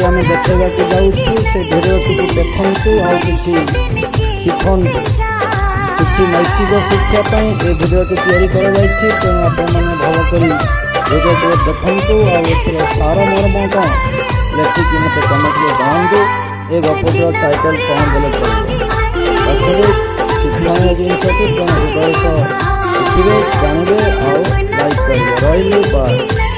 आज आम देखा जाऊँ से भिडियो टी देखु आ किसी शिखु किसी नैतिक शिक्षापी ये भिडियो टी तेणु आपने भल कर भिडियो देखु आर सार मर्म कौन लिखिक मत कमेंट में जनातु ये गपटर टाइटल कौन बोले चलिए शिक्षण जिनस तेणु हृदय शिखे जानवे आउ लाइक करेंगे रही बाय।